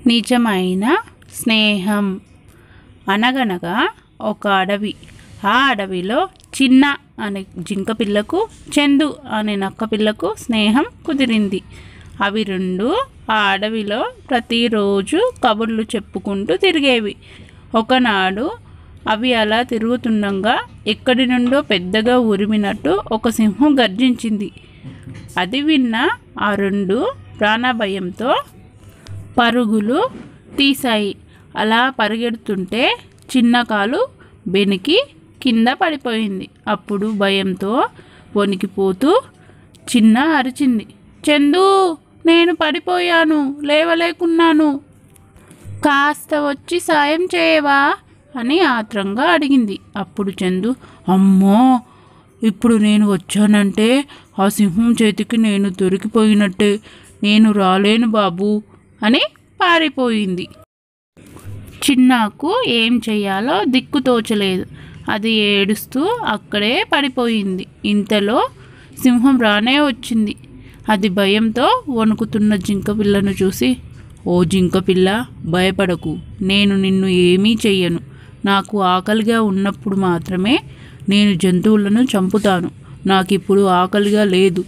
నిజమైన స్నేహం. అనగనగా ఒక అడవి. ఆ అడవిలో చిన్న అనే జింక పిల్లకు, చందు అనే నక్క పిల్లకు స్నేహం కుదిరింది. అవి రెండు ఆ అడవిలో ప్రతిరోజు కబుర్లు చెప్పుకుంటూ తిరిగేవి. ఒకనాడు అవి అలా తిరుగుతుండగా ఎక్కడి నుండో పెద్దగా ఉరిమినట్టు ఒక సింహం గర్జించింది. అది విన్న ఆ రెండు ప్రాణభయంతో పరుగులు తీశాయి. అలా పరిగెడుతుంటే చిన్న కాలు బెనికి కింద పడిపోయింది. అప్పుడు భయంతో వణికిపోతూ చిన్న అరిచింది, చందు, నేను పడిపోయాను, లేవలేకున్నాను, కాస్త వచ్చి సాయం చేయవా అని ఆత్రంగా అడిగింది. అప్పుడు చందు, అమ్మో, ఇప్పుడు నేను వచ్చానంటే ఆ సింహం చేతికి నేను దొరికిపోయినట్టే, నేను రాలేను బాబు అని పారిపోయింది. చిన్నాకు ఏం చెయ్యాలో దిక్కుతోచలేదు. అది ఏడుస్తూ అక్కడే పడిపోయింది. ఇంతలో సింహం రానే వచ్చింది. అది భయంతో వణుకుతున్న జింక పిల్లను చూసి, ఓ జింక పిల్ల, భయపడకు, నేను నిన్ను ఏమీ చెయ్యను. నాకు ఆకలిగా ఉన్నప్పుడు మాత్రమే నేను జంతువులను చంపుతాను. నాకిప్పుడు ఆకలిగా లేదు,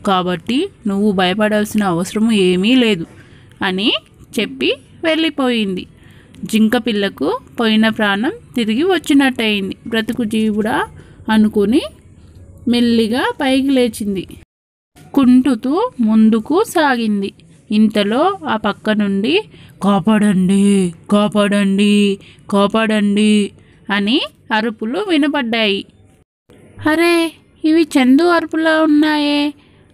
కాబట్టి నువ్వు భయపడాల్సిన అవసరం ఏమీ లేదు అని చెప్పి వెళ్ళిపోయింది. జింక పిల్లకు పోయిన ప్రాణం తిరిగి వచ్చినట్టయింది. బ్రతుకు జీవుడా అనుకుని మెల్లిగా పైకి లేచింది. కుంటుతూ ముందుకు సాగింది. ఇంతలో ఆ పక్క నుండి కాపాడండి, కాపాడండి, కాపాడండి అని అరుపులు వినపడ్డాయి. అరే, ఇవి చందు అరుపులా ఉన్నాయే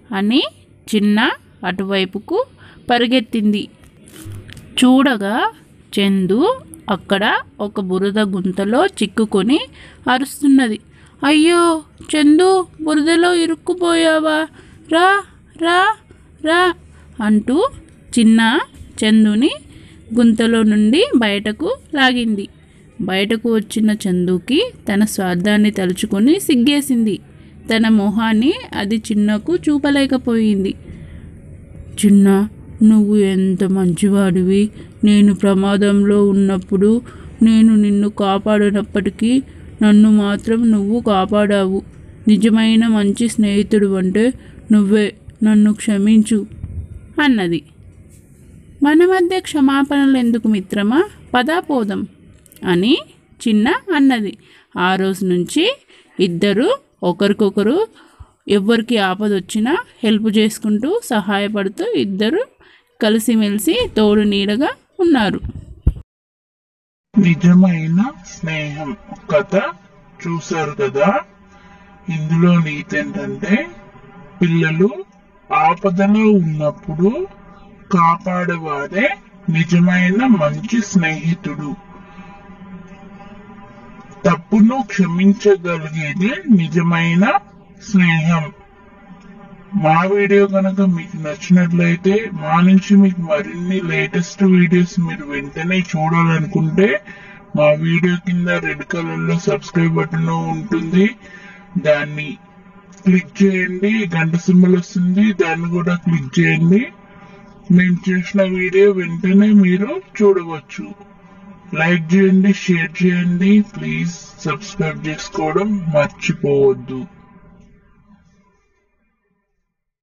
అని చిన్న అటువైపుకు పరిగెత్తింది. చూడగా చందు అక్కడ ఒక బురద గుంతలో చిక్కుకొని అరుస్తున్నది. అయ్యో చందు, బురదలో ఇరుక్కుపోయావా, రా రా రా అంటూ చిన్న చందుని గుంతలో నుండి బయటకు లాగింది. బయటకు వచ్చిన చందుకి తన స్వార్థాన్ని తలుచుకొని సిగ్గేసింది. తన మొహాన్ని అది చిన్నకు చూపలేకపోయింది. చిన్న, నువ్వు ఎంత మంచివాడివి. నేను ప్రమాదంలో ఉన్నప్పుడు నేను నిన్ను కాపాడినప్పటికీ నన్ను మాత్రం నువ్వు కాపాడావు. నిజమైన మంచి స్నేహితుడు అంటే నువ్వే. నన్ను క్షమించు అన్నది. మన మధ్య క్షమాపణలు ఎందుకు మిత్రమా, పదా పోదాం అని చిన్న అన్నది. ఆ రోజు నుంచి ఇద్దరు ఒకరికొకరు ఎవరికి ఆపదొచ్చినా హెల్ప్ చేసుకుంటూ సహాయపడుతూ ఇద్దరు కలిసిమెలిసి తోడు నీడగా ఉన్నారు. నిజమైన స్నేహం కథ చూశారు కదా. ఇందులో నీతి ఏంటంటే, పిల్లలు ఆపదలో ఉన్నప్పుడు కాపాడేవారే నిజమైన మంచి స్నేహితుడు. తప్పును క్షమించగలిగేది నిజమైన స్నేహం. మా వీడియో కనుక మీకు నచ్చినట్లయితే మా నుంచి మీకు మరిన్ని లేటెస్ట్ వీడియోస్ మీరు వెంటనే చూడాలనుకుంటే మా వీడియో కింద రెడ్ కలర్ లో సబ్స్క్రైబ్ బటన్ ఉంటుంది, దాన్ని క్లిక్ చేయండి. గంట సింబల్ వస్తుంది, దాన్ని కూడా క్లిక్ చేయండి. మేము చేసిన వీడియో వెంటనే మీరు చూడవచ్చు. లైక్ చేయండి, షేర్ చేయండి, ప్లీజ్ సబ్స్క్రైబ్ చేసుకోవడం మర్చిపోవద్దు.